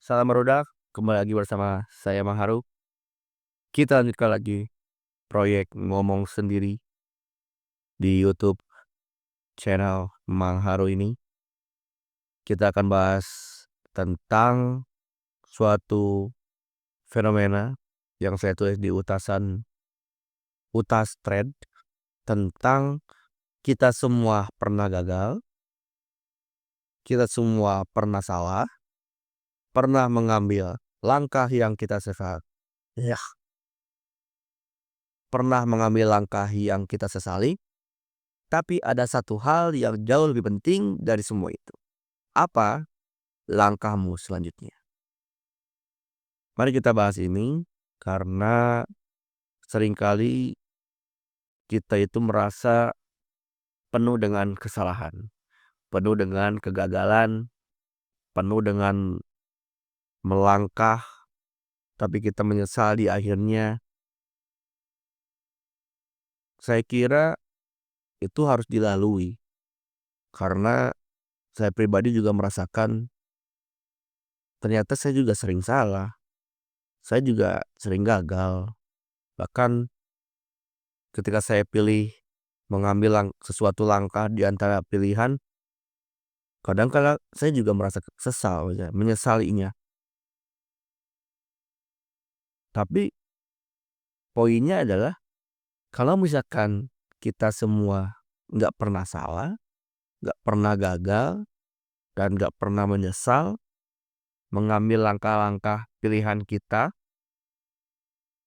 Salam Barodak, kembali lagi bersama saya Mang Haru. Kita lanjutkan lagi proyek ngomong sendiri di YouTube channel Mang Haru ini. Kita akan bahas tentang suatu fenomena yang saya tulis di Utas Thread tentang kita semua pernah gagal, kita semua pernah salah, pernah mengambil langkah yang kita ya, pernah mengambil langkah yang kita sesali. Tapi ada satu hal yang jauh lebih penting dari semua itu. Apa langkahmu selanjutnya? Mari kita bahas ini karena seringkali kita itu merasa penuh dengan kesalahan, penuh dengan kegagalan, penuh dengan melangkah, tapi kita menyesal di akhirnya. Saya kira itu harus dilalui karena saya pribadi juga merasakan ternyata saya juga sering salah, saya juga sering gagal. Bahkan ketika saya pilih mengambil sesuatu langkah di antara pilihan, kadang kala saya juga merasa sesal ya, menyesalinya. Tapi poinnya adalah kalau misalkan kita semua nggak pernah salah, nggak pernah gagal, dan nggak pernah menyesal mengambil langkah-langkah pilihan kita,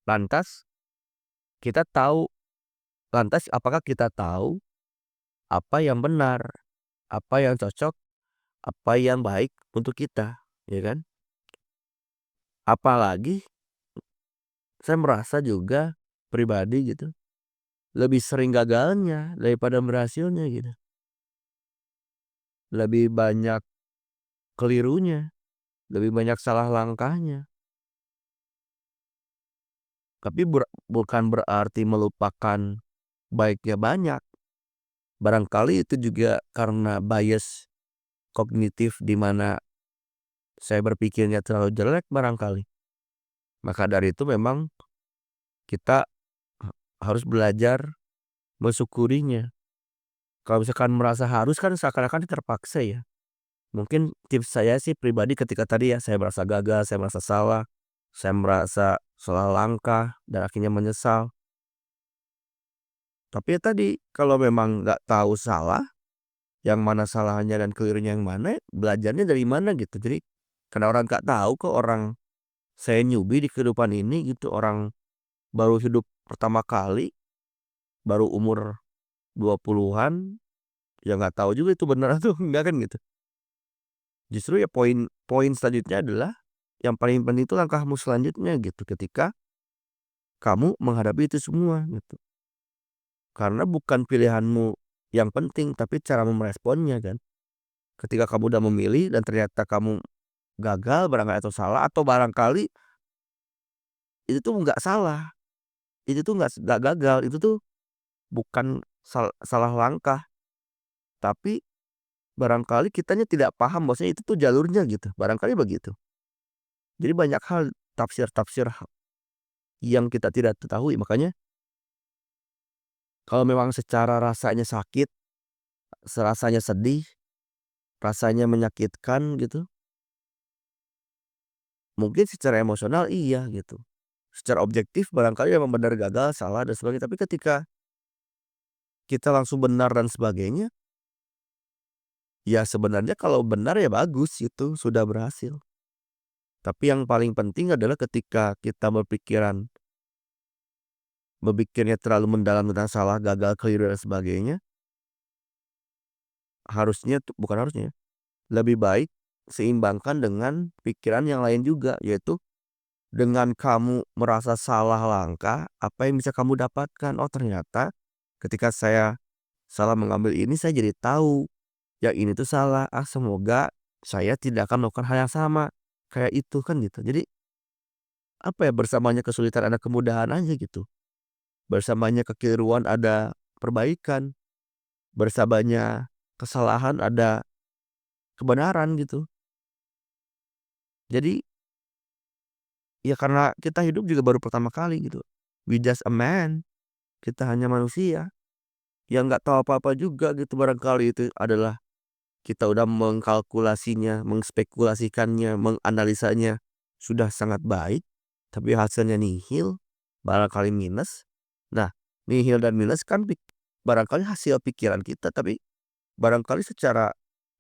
lantas kita tahu, lantas apakah kita tahu apa yang benar, apa yang cocok, apa yang baik untuk kita, ya kan? Apalagi saya merasa juga pribadi gitu, lebih sering gagalnya daripada berhasilnya gitu. Lebih banyak kelirunya, lebih banyak salah langkahnya. Tapi bukan berarti melupakan baiknya banyak. Barangkali itu juga karena bias kognitif di mana saya berpikirnya terlalu jelek barangkali. Maka dari itu memang kita harus belajar mensyukurinya. Kalau misalkan merasa harus kan seakan-akan terpaksa ya. Mungkin tips saya sih pribadi ketika tadi ya saya merasa gagal, saya merasa salah, saya merasa salah langkah dan akhirnya menyesal. Tapi ya tadi kalau memang nggak tahu salah, yang mana salahnya dan kelirunya yang mana, belajarnya dari mana gitu. Jadi karena orang nggak tahu kok, orang saya newbie di kehidupan ini gitu, orang baru hidup pertama kali, baru umur 20-an, ya nggak tahu juga itu benar atau enggak kan gitu. Justru ya poin selanjutnya adalah yang paling penting itu langkahmu selanjutnya gitu ketika kamu menghadapi itu semua gitu. Karena bukan pilihanmu yang penting tapi caramu meresponnya kan. Ketika kamu udah memilih dan ternyata kamu gagal barangkali atau salah, atau barangkali itu tuh nggak salah, itu tuh nggak gagal, itu tuh bukan salah langkah, tapi barangkali kitanya tidak paham bahwasanya itu tuh jalurnya gitu, barangkali begitu. Jadi banyak hal tafsir-tafsir yang kita tidak ketahui, makanya kalau memang secara rasanya sakit, rasanya sedih, rasanya menyakitkan gitu, mungkin secara emosional iya gitu. Secara objektif barangkali memang benar gagal, salah dan sebagainya, tapi ketika kita langsung benar dan sebagainya, ya sebenarnya kalau benar ya bagus itu sudah berhasil. Tapi yang paling penting adalah ketika kita berpikirnya terlalu mendalam tentang salah, gagal, keliru dan sebagainya, harusnya tuh bukan harusnya, lebih baik seimbangkan dengan pikiran yang lain juga, yaitu dengan kamu merasa salah langkah, apa yang bisa kamu dapatkan? Oh ternyata ketika saya salah mengambil ini, saya jadi tahu yang ini tuh salah. Ah semoga saya tidak akan melakukan hal yang sama kayak itu kan gitu. Jadi apa ya, bersamanya kesulitan ada kemudahan aja gitu. Bersamanya kekeliruan ada perbaikan. Bersamanya kesalahan ada kebenaran gitu. Jadi, ya karena kita hidup juga baru pertama kali gitu. We just a man, kita hanya manusia yang nggak tahu apa-apa juga gitu, barangkali itu adalah kita udah mengkalkulasinya, mengspekulasikannya, menganalisanya sudah sangat baik, tapi hasilnya nihil, barangkali minus. Nah, nihil dan minus kan barangkali hasil pikiran kita, tapi barangkali secara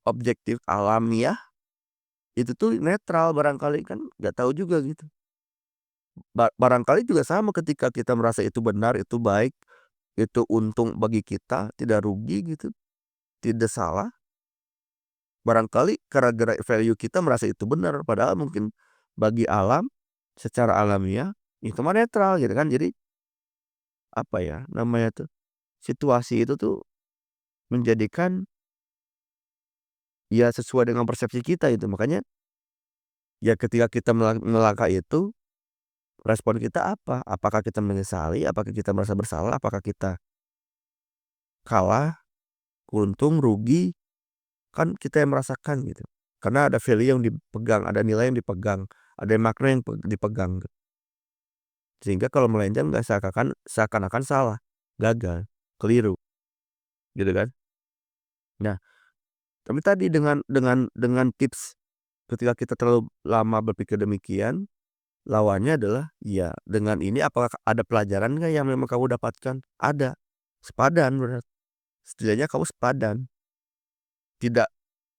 objektif alamiah itu tuh netral, barangkali kan nggak tahu juga gitu. Barangkali juga sama ketika kita merasa itu benar, itu baik, itu untung bagi kita, tidak rugi gitu, tidak salah. Barangkali gara-gara value kita merasa itu benar, padahal mungkin bagi alam, secara alamiah, itu mah netral gitu kan. Jadi, apa ya namanya tuh, situasi itu tuh menjadikan ya sesuai dengan persepsi kita itu. Makanya, ya ketika kita melangkah itu, respon kita apa? Apakah kita menyesali? Apakah kita merasa bersalah? Apakah kita kalah, untung, rugi? Kan kita yang merasakan gitu. Karena ada value yang dipegang, ada nilai yang dipegang, ada makna yang dipegang. Sehingga kalau melenceng nggak seakan-akan salah, gagal, keliru, gitu kan. Nah, tapi tadi dengan tips ketika kita terlalu lama berpikir demikian, lawannya adalah, ya dengan ini apakah ada pelajaran nggak yang memang kamu dapatkan? Ada, sepadan setidaknya kamu sepadan, tidak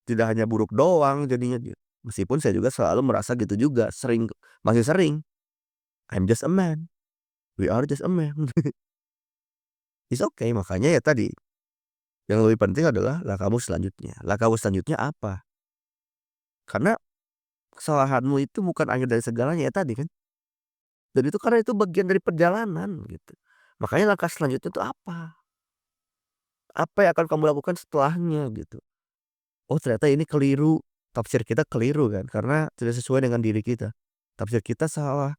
tidak hanya buruk doang jadinya gitu. Meskipun saya juga selalu merasa gitu juga, masih sering, I'm just a man, we are just a man. It's okay, makanya ya tadi, yang lebih penting adalah langkahmu selanjutnya. Langkahmu selanjutnya apa? Karena kesalahanmu itu bukan akhir dari segalanya ya tadi kan. Dan itu karena itu bagian dari perjalanan gitu. Makanya langkah selanjutnya itu apa? Apa yang akan kamu lakukan setelahnya gitu. Oh ternyata ini keliru, tafsir kita keliru kan karena tidak sesuai dengan diri kita. Tafsir kita salah.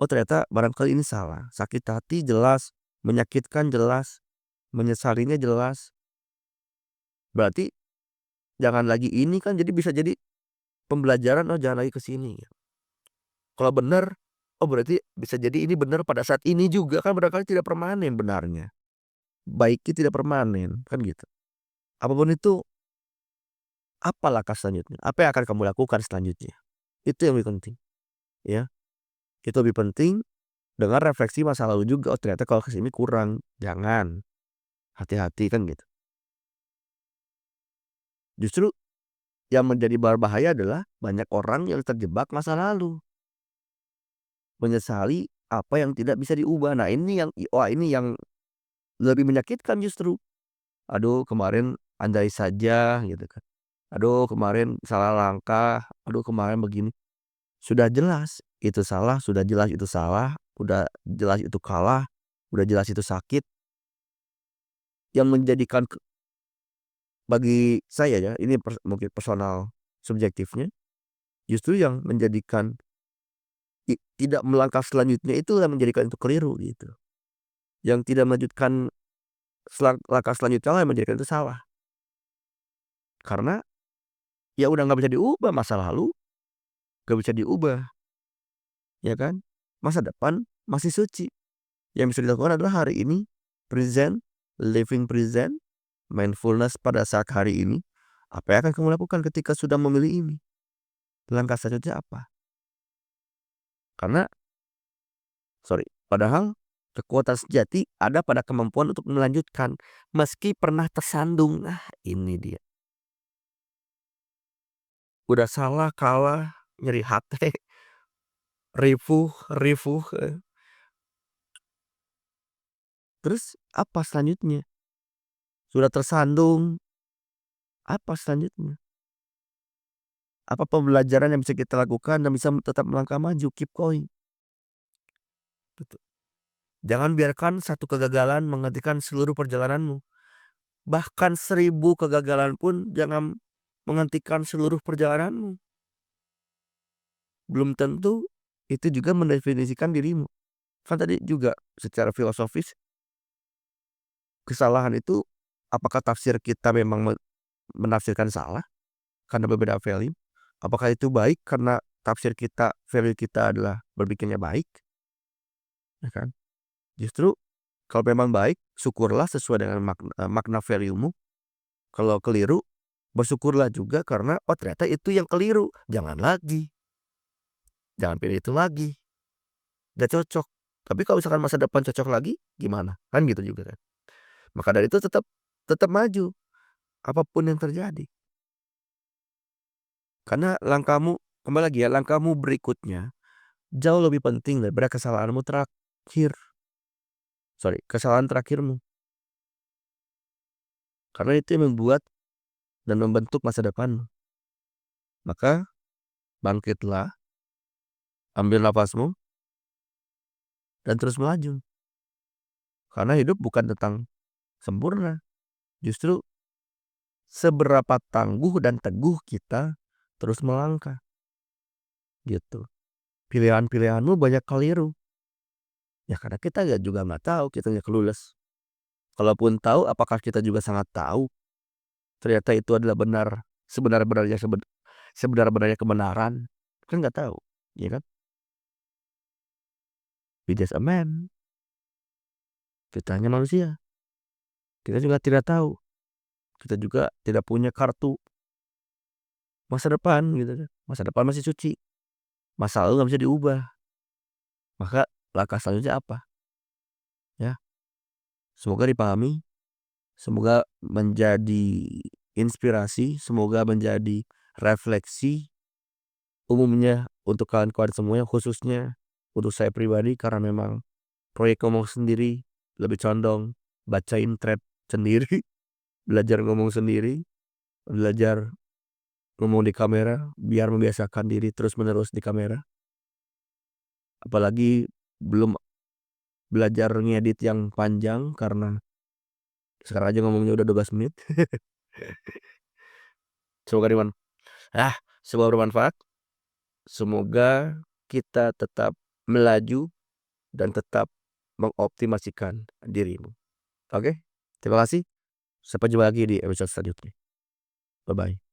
Oh ternyata barangkali ini salah. Sakit hati jelas, menyakitkan jelas, menyesalinya jelas. Berarti jangan lagi ini kan, jadi bisa jadi pembelajaran, oh jangan lagi ke sini. Kalau benar, oh berarti bisa jadi ini benar pada saat ini juga kan, barangkali tidak permanen benarnya. Baiknya tidak permanen, kan gitu. Apapun itu, apa langkah selanjutnya? Apa yang akan kamu lakukan selanjutnya? Itu yang lebih penting, ya. Itu lebih penting dengan refleksi masa lalu juga, oh ternyata kalau ke sini kurang, jangan, hati-hati kan gitu. Justru yang menjadi berbahaya adalah banyak orang yang terjebak masa lalu, menyesali apa yang tidak bisa diubah. Nah ini yang wah ini yang lebih menyakitkan justru. Aduh kemarin andai saja gitu kan. Aduh kemarin salah langkah, aduh kemarin begini. Sudah jelas itu salah, sudah jelas itu salah, udah jelas itu kalah, udah jelas itu sakit. Yang menjadikan bagi saya ya, ini mungkin personal subjektifnya, justru yang menjadikan tidak melangkah selanjutnya itu yang menjadikan itu keliru gitu. Yang tidak melanjutkan langkah selanjutnya lah yang menjadikan itu salah. Karena ya udah nggak bisa diubah masa lalu, nggak bisa diubah, ya kan? Masa depan masih suci. Yang bisa dilakukan adalah hari ini, present, living present, mindfulness pada saat hari ini. Apa yang akan kamu lakukan ketika sudah memilih ini? Langkah selanjutnya apa? Karena padahal kekuatan sejati ada pada kemampuan untuk melanjutkan meski pernah tersandung. Nah, ini dia. Udah salah, kalah, nyeri hati, rifuh rifuh, terus apa selanjutnya? Sudah tersandung, apa selanjutnya? Apa pembelajaran yang bisa kita lakukan dan bisa tetap melangkah maju, keep going, gitu. Jangan biarkan satu kegagalan menghentikan seluruh perjalananmu. Bahkan 1000 kegagalan pun jangan menghentikan seluruh perjalananmu. Belum tentu itu juga mendefinisikan dirimu. Kan tadi juga secara filosofis, kesalahan itu apakah tafsir kita memang menafsirkan salah karena berbeda value? Apakah itu baik karena tafsir kita, value kita adalah berpikirnya baik, ya kan? Justru kalau memang baik, syukurlah sesuai dengan makna value-mu. Kalau keliru, bersyukurlah juga karena, oh ternyata itu yang keliru, jangan lagi. Jangan pilih itu lagi, nggak cocok. Tapi kalau misalkan masa depan cocok lagi, gimana? Kan gitu juga kan. Maka dari itu tetap tetap maju, apapun yang terjadi. Karena langkahmu kembali lagi ya, langkahmu berikutnya jauh lebih penting daripada kesalahanmu terakhir. Kesalahan terakhirmu. Karena itu yang membuat dan membentuk masa depanmu. Maka bangkitlah, ambil nafasmu, dan terus melaju. Karena hidup bukan tentang sempurna. Justru seberapa tangguh dan teguh kita terus melangkah. Gitu. Pilihan-pilihanmu banyak keliru. Ya karena kita juga nggak tahu, kita nggak clueless. Kalaupun tahu, apakah kita juga sangat tahu ternyata itu adalah benar, sebenar-benarnya kebenaran? Kan nggak tahu, ya kan? We just a man. Kita hanya manusia. Kita juga tidak tahu. Kita juga tidak punya kartu masa depan gitu kan. Masa depan masih suci. Masa lalu nggak bisa diubah. Maka langkah selanjutnya apa? Ya, semoga dipahami, semoga menjadi inspirasi, semoga menjadi refleksi umumnya untuk kawan-kawan semuanya, khususnya untuk saya pribadi, karena memang proyek ngomong sendiri lebih condong bacain thread sendiri, belajar ngomong sendiri, belajar ngomong di kamera biar membiasakan diri terus-menerus di kamera. Apalagi belum belajar ngedit yang panjang karena sekarang aja ngomongnya udah 12 menit. Semoga semoga bermanfaat. Semoga kita tetap melaju dan tetap mengoptimasikan dirimu. Oke, terima kasih. Sampai jumpa lagi di episode selanjutnya. Bye bye.